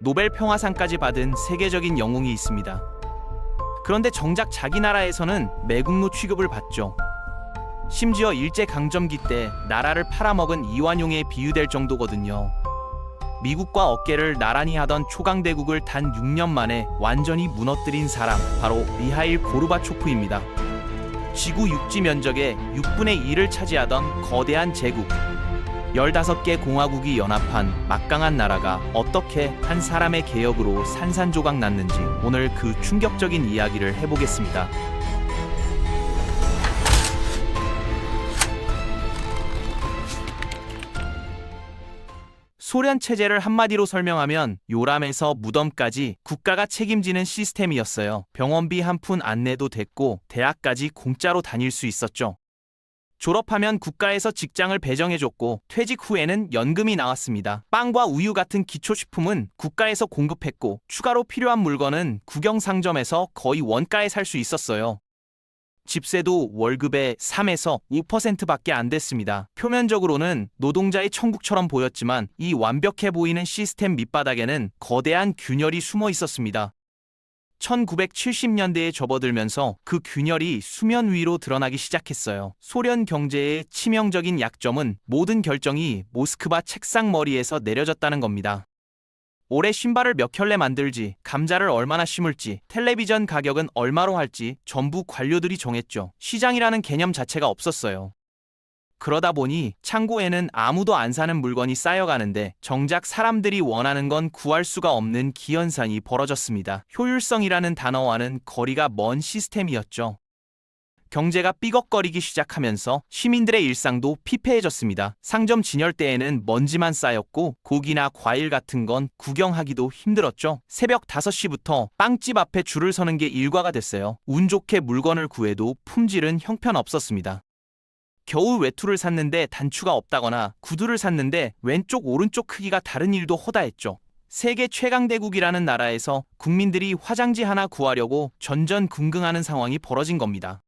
노벨 평화상까지 받은 세계적인 영웅이 있습니다. 그런데 정작 자기 나라에서는 매국노 취급을 받죠. 심지어 일제강점기 때 나라를 팔아먹은 이완용에 비유될 정도거든요. 미국과 어깨를 나란히 하던 초강대국을 단 6년 만에 완전히 무너뜨린 사람, 바로 미하일 고르바초프입니다. 지구 육지 면적의 6분의 1을 차지하던 거대한 제국, 15개 공화국이 연합한 막강한 나라가 어떻게 한 사람의 개혁으로 산산조각 났는지 오늘 그 충격적인 이야기를 해보겠습니다. 소련 체제를 한마디로 설명하면 요람에서 무덤까지 국가가 책임지는 시스템이었어요. 병원비 한 푼 안 내도 됐고 대학까지 공짜로 다닐 수 있었죠. 졸업하면 국가에서 직장을 배정해줬고 퇴직 후에는 연금이 나왔습니다. 빵과 우유 같은 기초식품은 국가에서 공급했고 추가로 필요한 물건은 국영상점에서 거의 원가에 살 수 있었어요. 집세도 월급의 3에서 5%밖에 안 됐습니다. 표면적으로는 노동자의 천국처럼 보였지만 이 완벽해 보이는 시스템 밑바닥에는 거대한 균열이 숨어 있었습니다. 1970년대에 접어들면서 그 균열이 수면 위로 드러나기 시작했어요. 소련 경제의 치명적인 약점은 모든 결정이 모스크바 책상 머리에서 내려졌다는 겁니다. 올해 신발을 몇 켤레 만들지, 감자를 얼마나 심을지, 텔레비전 가격은 얼마로 할지 전부 관료들이 정했죠. 시장이라는 개념 자체가 없었어요. 그러다 보니 창고에는 아무도 안 사는 물건이 쌓여가는데 정작 사람들이 원하는 건 구할 수가 없는 기현상이 벌어졌습니다. 효율성이라는 단어와는 거리가 먼 시스템이었죠. 경제가 삐걱거리기 시작하면서 시민들의 일상도 피폐해졌습니다. 상점 진열대에는 먼지만 쌓였고 고기나 과일 같은 건 구경하기도 힘들었죠. 새벽 5시부터 빵집 앞에 줄을 서는 게 일과가 됐어요. 운 좋게 물건을 구해도 품질은 형편없었습니다. 겨울 외투를 샀는데 단추가 없다거나 구두를 샀는데 왼쪽 오른쪽 크기가 다른 일도 허다했죠. 세계 최강대국이라는 나라에서 국민들이 화장지 하나 구하려고 전전긍긍하는 상황이 벌어진 겁니다.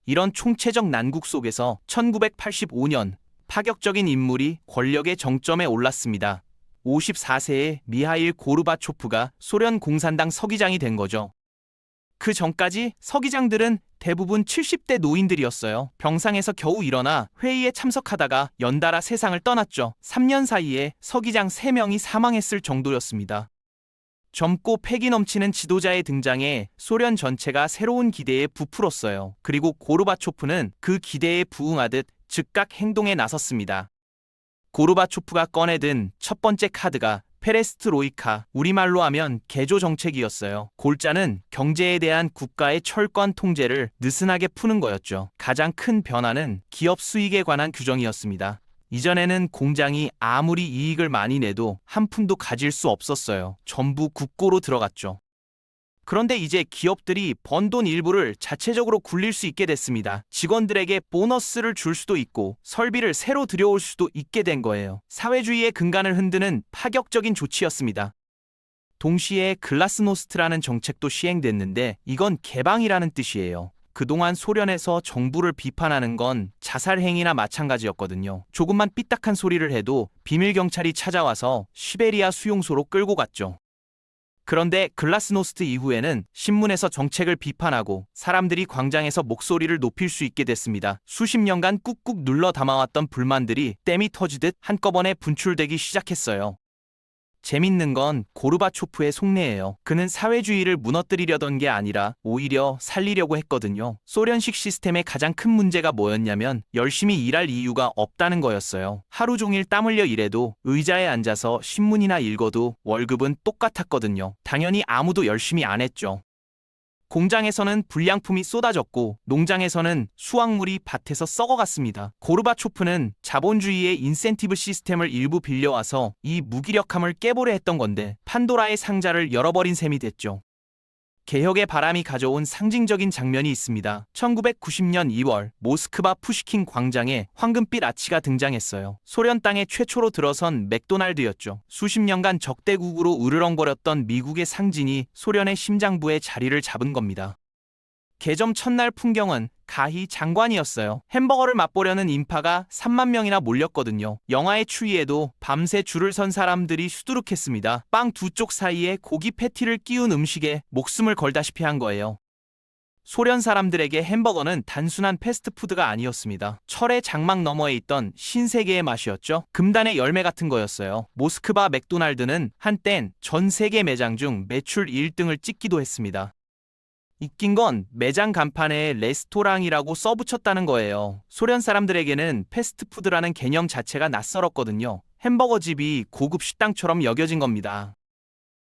이런 총체적 난국 속에서 1985년 파격적인 인물이 권력의 정점에 올랐습니다. 54세의 미하일 고르바초프가 소련 공산당 서기장이 된 거죠. 그 전까지 서기장들은 대부분 70대 노인들이었어요. 병상에서 겨우 일어나 회의에 참석하다가 연달아 세상을 떠났죠. 3년 사이에 서기장 3명이 사망했을 정도였습니다. 젊고 패기 넘치는 지도자의 등장에 소련 전체가 새로운 기대에 부풀었어요. 그리고 고르바초프는 그 기대에 부응하듯 즉각 행동에 나섰습니다. 고르바초프가 꺼내든 첫 번째 카드가 페레스트로이카, 우리말로 하면 개조 정책이었어요. 골자는 경제에 대한 국가의 철권 통제를 느슨하게 푸는 거였죠. 가장 큰 변화는 기업 수익에 관한 규정이었습니다. 이전에는 공장이 아무리 이익을 많이 내도 한 푼도 가질 수 없었어요. 전부 국고로 들어갔죠. 그런데 이제 기업들이 번 돈 일부를 자체적으로 굴릴 수 있게 됐습니다. 직원들에게 보너스를 줄 수도 있고 설비를 새로 들여올 수도 있게 된 거예요. 사회주의의 근간을 흔드는 파격적인 조치였습니다. 동시에 글라스노스트라는 정책도 시행됐는데 이건 개방이라는 뜻이에요. 그동안 소련에서 정부를 비판하는 건 자살 행위나 마찬가지였거든요. 조금만 삐딱한 소리를 해도 비밀 경찰이 찾아와서 시베리아 수용소로 끌고 갔죠. 그런데 글라스노스트 이후에는 신문에서 정책을 비판하고 사람들이 광장에서 목소리를 높일 수 있게 됐습니다. 수십 년간 꾹꾹 눌러 담아왔던 불만들이 댐이 터지듯 한꺼번에 분출되기 시작했어요. 재밌는 건 고르바초프의 속내예요. 그는 사회주의를 무너뜨리려던 게 아니라 오히려 살리려고 했거든요. 소련식 시스템의 가장 큰 문제가 뭐였냐면 열심히 일할 이유가 없다는 거였어요. 하루 종일 땀 흘려 일해도 의자에 앉아서 신문이나 읽어도 월급은 똑같았거든요. 당연히 아무도 열심히 안 했죠. 공장에서는 불량품이 쏟아졌고 농장에서는 수확물이 밭에서 썩어갔습니다. 고르바초프는 자본주의의 인센티브 시스템을 일부 빌려와서 이 무기력함을 깨보려 했던 건데 판도라의 상자를 열어버린 셈이 됐죠. 개혁의 바람이 가져온 상징적인 장면이 있습니다. 1990년 2월 모스크바 푸시킨 광장에 황금빛 아치가 등장했어요. 소련 땅에 최초로 들어선 맥도날드였죠. 수십 년간 적대국으로 으르렁거렸던 미국의 상징이 소련의 심장부에 자리를 잡은 겁니다. 개점 첫날 풍경은 가히 장관이었어요. 햄버거를 맛보려는 인파가 3만 명이나 몰렸거든요. 영하의 추위에도 밤새 줄을 선 사람들이 수두룩했습니다. 빵 두 쪽 사이에 고기 패티를 끼운 음식에 목숨을 걸다시피 한 거예요. 소련 사람들에게 햄버거는 단순한 패스트푸드가 아니었습니다. 철의 장막 너머에 있던 신세계의 맛이었죠. 금단의 열매 같은 거였어요. 모스크바 맥도날드는 한땐 전 세계 매장 중 매출 1등을 찍기도 했습니다. 웃긴 건 매장 간판에 레스토랑이라고 써붙였다는 거예요. 소련 사람들에게는 패스트푸드라는 개념 자체가 낯설었거든요. 햄버거집이 고급 식당처럼 여겨진 겁니다.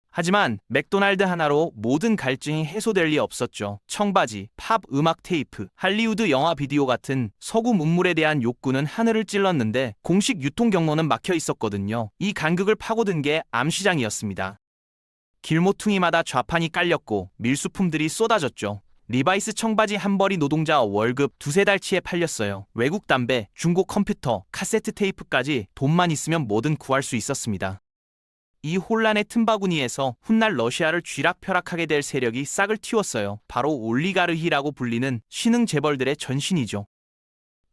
하지만 맥도날드 하나로 모든 갈증이 해소될 리 없었죠. 청바지, 팝 음악 테이프, 할리우드 영화 비디오 같은 서구 문물에 대한 욕구는 하늘을 찔렀는데 공식 유통 경로는 막혀 있었거든요. 이 간극을 파고든 게 암시장이었습니다. 길모퉁이마다 좌판이 깔렸고 밀수품들이 쏟아졌죠. 리바이스 청바지 한 벌이 노동자 월급 두세 달치에 팔렸어요. 외국 담배, 중고 컴퓨터, 카세트 테이프까지 돈만 있으면 뭐든 구할 수 있었습니다. 이 혼란의 틈바구니에서 훗날 러시아를 쥐락펴락하게 될 세력이 싹을 틔웠어요. 바로 올리가르히라고 불리는 신흥 재벌들의 전신이죠.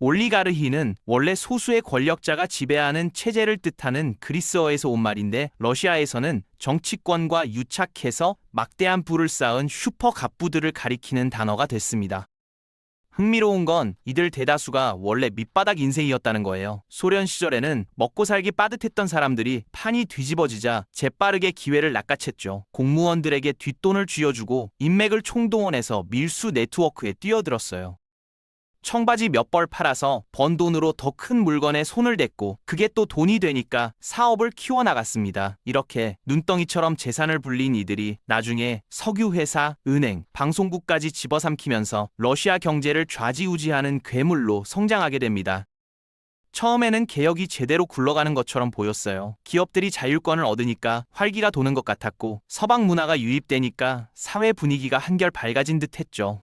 올리가르히는 원래 소수의 권력자가 지배하는 체제를 뜻하는 그리스어에서 온 말인데 러시아에서는 정치권과 유착해서 막대한 부를 쌓은 슈퍼 갑부들을 가리키는 단어가 됐습니다. 흥미로운 건 이들 대다수가 원래 밑바닥 인생이었다는 거예요. 소련 시절에는 먹고 살기 빠듯했던 사람들이 판이 뒤집어지자 재빠르게 기회를 낚아챘죠. 공무원들에게 뒷돈을 쥐어주고 인맥을 총동원해서 밀수 네트워크에 뛰어들었어요. 청바지 몇 벌 팔아서 번 돈으로 더 큰 물건에 손을 댔고 그게 또 돈이 되니까 사업을 키워나갔습니다. 이렇게 눈덩이처럼 재산을 불린 이들이 나중에 석유회사, 은행, 방송국까지 집어삼키면서 러시아 경제를 좌지우지하는 괴물로 성장하게 됩니다. 처음에는 개혁이 제대로 굴러가는 것처럼 보였어요. 기업들이 자율권을 얻으니까 활기가 도는 것 같았고 서방 문화가 유입되니까 사회 분위기가 한결 밝아진 듯 했죠.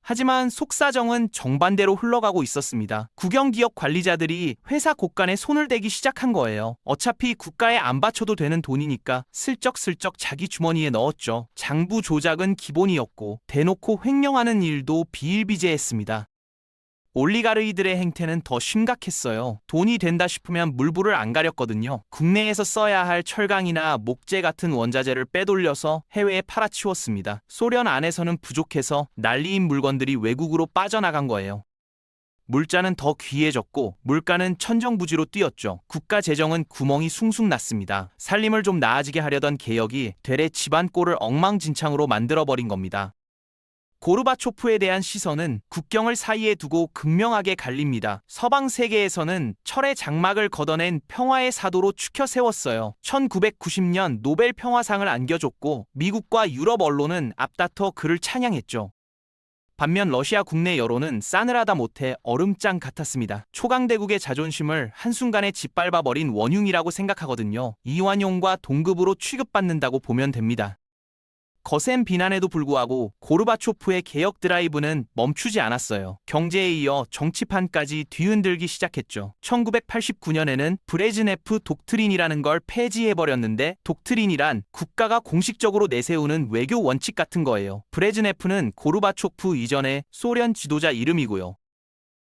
하지만 속사정은 정반대로 흘러가고 있었습니다. 국영기업 관리자들이 회사 곳간에 손을 대기 시작한 거예요. 어차피 국가에 안 바쳐도 되는 돈이니까 슬쩍슬쩍 자기 주머니에 넣었죠. 장부 조작은 기본이었고 대놓고 횡령하는 일도 비일비재했습니다. 올리가르히들의 행태는 더 심각했어요. 돈이 된다 싶으면 물불을 안 가렸거든요. 국내에서 써야 할 철강이나 목재 같은 원자재를 빼돌려서 해외에 팔아치웠습니다. 소련 안에서는 부족해서 난리인 물건들이 외국으로 빠져나간 거예요. 물자는 더 귀해졌고 물가는 천정부지로 뛰었죠. 국가 재정은 구멍이 숭숭 났습니다. 살림을 좀 나아지게 하려던 개혁이 되레 집안 꼴을 엉망진창으로 만들어버린 겁니다. 고르바초프에 대한 시선은 국경을 사이에 두고 극명하게 갈립니다. 서방 세계에서는 철의 장막을 걷어낸 평화의 사도로 추켜 세웠어요. 1990년 노벨 평화상을 안겨줬고 미국과 유럽 언론은 앞다퉈 그를 찬양했죠. 반면 러시아 국내 여론은 싸늘하다 못해 얼음장 같았습니다. 초강대국의 자존심을 한순간에 짓밟아버린 원흉이라고 생각하거든요. 이완용과 동급으로 취급받는다고 보면 됩니다. 거센 비난에도 불구하고 고르바초프의 개혁 드라이브는 멈추지 않았어요. 경제에 이어 정치판까지 뒤흔들기 시작했죠. 1989년에는 브레즈네프 독트린이라는 걸 폐지해버렸는데 독트린이란 국가가 공식적으로 내세우는 외교 원칙 같은 거예요. 브레즈네프는 고르바초프 이전의 소련 지도자 이름이고요.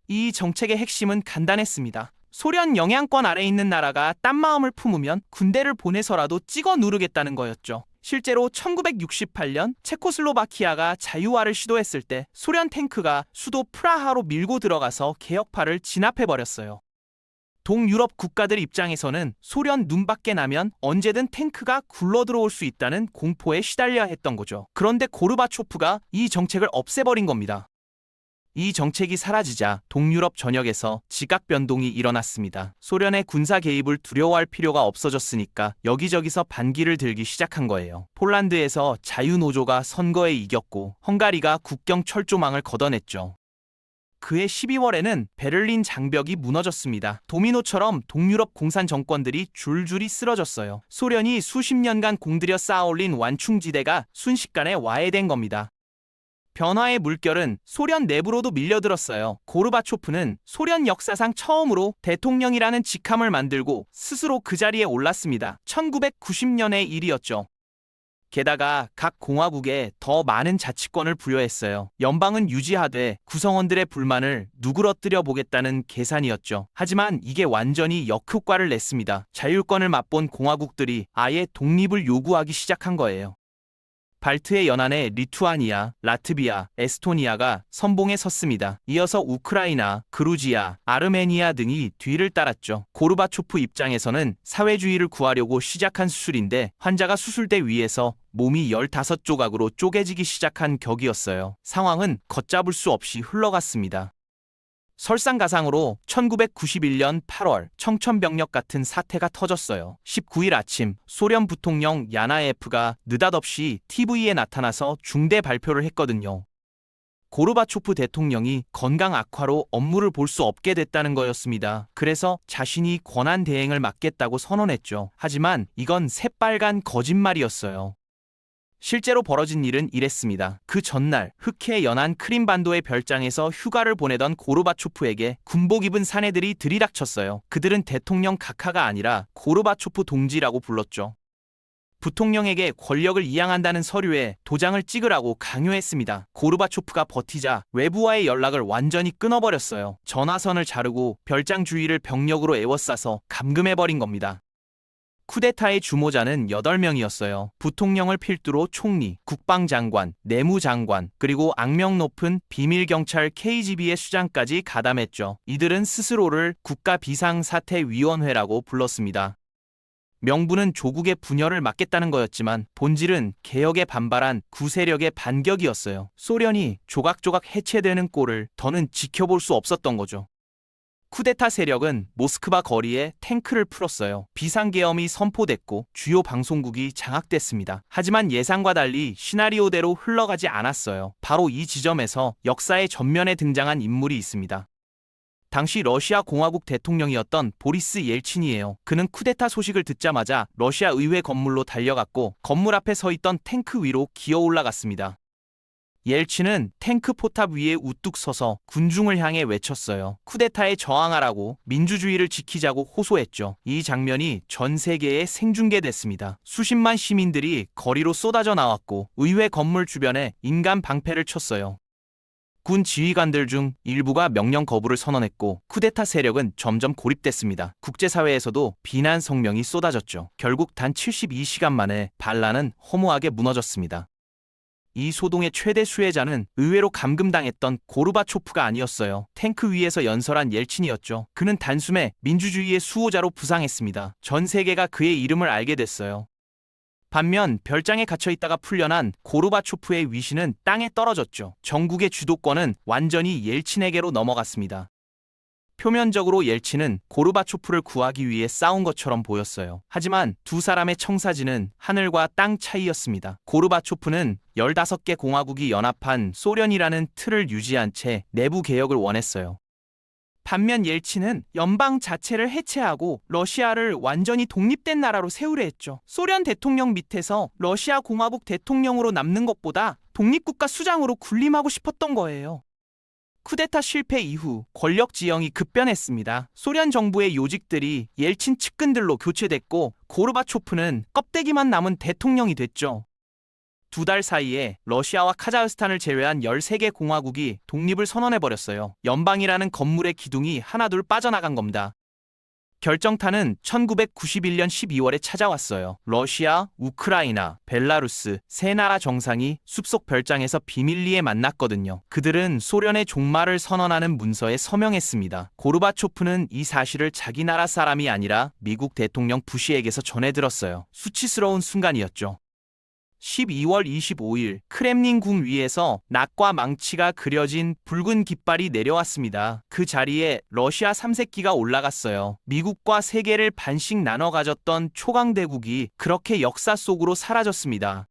이 정책의 핵심은 간단했습니다. 소련 영향권 아래 있는 나라가 딴 마음을 품으면 군대를 보내서라도 찍어 누르겠다는 거였죠. 실제로 1968년 체코슬로바키아가 자유화를 시도했을 때 소련 탱크가 수도 프라하로 밀고 들어가서 개혁파를 진압해버렸어요. 동유럽 국가들 입장에서는 소련 눈밖에 나면 언제든 탱크가 굴러들어올 수 있다는 공포에 시달려야 했던 거죠. 그런데 고르바초프가 이 정책을 없애버린 겁니다. 이 정책이 사라지자 동유럽 전역에서 지각 변동이 일어났습니다. 소련의 군사 개입을 두려워할 필요가 없어졌으니까 여기저기서 반기를 들기 시작한 거예요. 폴란드에서 자유노조가 선거에 이겼고 헝가리가 국경 철조망을 걷어냈죠. 그해 12월에는 베를린 장벽이 무너졌습니다. 도미노처럼 동유럽 공산 정권들이 줄줄이 쓰러졌어요. 소련이 수십 년간 공들여 쌓아올린 완충지대가 순식간에 와해된 겁니다. 변화의 물결은 소련 내부로도 밀려들었어요. 고르바초프는 소련 역사상 처음으로 대통령이라는 직함을 만들고 스스로 그 자리에 올랐습니다. 1990년의 일이었죠. 게다가 각 공화국에 더 많은 자치권을 부여했어요. 연방은 유지하되 구성원들의 불만을 누그러뜨려 보겠다는 계산이었죠. 하지만 이게 완전히 역효과를 냈습니다. 자율권을 맛본 공화국들이 아예 독립을 요구하기 시작한 거예요. 발트해 연안의 리투아니아, 라트비아, 에스토니아가 선봉에 섰습니다. 이어서 우크라이나, 그루지아, 아르메니아 등이 뒤를 따랐죠. 고르바초프 입장에서는 사회주의를 구하려고 시작한 수술인데 환자가 수술대 위에서 몸이 15조각으로 쪼개지기 시작한 격이었어요. 상황은 걷잡을 수 없이 흘러갔습니다. 설상가상으로 1991년 8월 청천벽력 같은 사태가 터졌어요. 19일 아침 소련 부통령 야나예프가 느닷없이 TV에 나타나서 중대 발표를 했거든요. 고르바초프 대통령이 건강 악화로 업무를 볼 수 없게 됐다는 거였습니다. 그래서 자신이 권한 대행을 맡겠다고 선언했죠. 하지만 이건 새빨간 거짓말이었어요. 실제로 벌어진 일은 이랬습니다. 그 전날 흑해 연안 크림반도의 별장에서 휴가를 보내던 고르바초프에게 군복 입은 사내들이 들이닥쳤어요. 그들은 대통령 각하가 아니라 고르바초프 동지라고 불렀죠. 부통령에게 권력을 이양한다는 서류에 도장을 찍으라고 강요했습니다. 고르바초프가 버티자 외부와의 연락을 완전히 끊어버렸어요. 전화선을 자르고 별장 주위를 병력으로 에워싸서 감금해버린 겁니다. 쿠데타의 주모자는 8명이었어요. 부통령을 필두로 총리, 국방장관, 내무장관, 그리고 악명 높은 비밀경찰 KGB의 수장까지 가담했죠. 이들은 스스로를 국가비상사태위원회라고 불렀습니다. 명분은 조국의 분열을 막겠다는 거였지만 본질은 개혁에 반발한 구세력의 반격이었어요. 소련이 조각조각 해체되는 꼴을 더는 지켜볼 수 없었던 거죠. 쿠데타 세력은 모스크바 거리에 탱크를 풀었어요. 비상계엄이 선포됐고 주요 방송국이 장악됐습니다. 하지만 예상과 달리 시나리오대로 흘러가지 않았어요. 바로 이 지점에서 역사의 전면에 등장한 인물이 있습니다. 당시 러시아 공화국 대통령이었던 보리스 옐친이에요. 그는 쿠데타 소식을 듣자마자 러시아 의회 건물로 달려갔고 건물 앞에 서 있던 탱크 위로 기어 올라갔습니다. 옐친은 탱크 포탑 위에 우뚝 서서 군중을 향해 외쳤어요. 쿠데타에 저항하라고, 민주주의를 지키자고 호소했죠. 이 장면이 전 세계에 생중계됐습니다. 수십만 시민들이 거리로 쏟아져 나왔고 의회 건물 주변에 인간 방패를 쳤어요. 군 지휘관들 중 일부가 명령 거부를 선언했고 쿠데타 세력은 점점 고립됐습니다. 국제사회에서도 비난 성명이 쏟아졌죠. 결국 단 72시간 만에 반란은 허무하게 무너졌습니다. 이 소동의 최대 수혜자는 의외로 감금당했던 고르바초프가 아니었어요. 탱크 위에서 연설한 옐친이었죠. 그는 단숨에 민주주의의 수호자로 부상했습니다. 전 세계가 그의 이름을 알게 됐어요. 반면 별장에 갇혀있다가 풀려난 고르바초프의 위신은 땅에 떨어졌죠. 전국의 주도권은 완전히 옐친에게로 넘어갔습니다. 표면적으로 옐친은 고르바초프를 구하기 위해 싸운 것처럼 보였어요. 하지만 두 사람의 청사진은 하늘과 땅 차이였습니다. 고르바초프는 15개 공화국이 연합한 소련이라는 틀을 유지한 채 내부 개혁을 원했어요. 반면 옐친은 연방 자체를 해체하고 러시아를 완전히 독립된 나라로 세우려 했죠. 소련 대통령 밑에서 러시아 공화국 대통령으로 남는 것보다 독립국가 수장으로 군림하고 싶었던 거예요. 쿠데타 실패 이후 권력 지형이 급변했습니다. 소련 정부의 요직들이 옐친 측근들로 교체됐고 고르바초프는 껍데기만 남은 대통령이 됐죠. 2달 사이에 러시아와 카자흐스탄을 제외한 13개 공화국이 독립을 선언해버렸어요. 연방이라는 건물의 기둥이 하나둘 빠져나간 겁니다. 결정타는 1991년 12월에 찾아왔어요. 러시아, 우크라이나, 벨라루스 세 나라 정상이 숲속 별장에서 비밀리에 만났거든요. 그들은 소련의 종말을 선언하는 문서에 서명했습니다. 고르바초프는 이 사실을 자기 나라 사람이 아니라 미국 대통령 부시에게서 전해 들었어요. 수치스러운 순간이었죠. 12월 25일 크렘린 궁 위에서 낫과 망치가 그려진 붉은 깃발이 내려왔습니다. 그 자리에 러시아 3세기가 올라갔어요. 미국과 세계를 반씩 나눠 가졌던 초강대국이 그렇게 역사 속으로 사라졌습니다.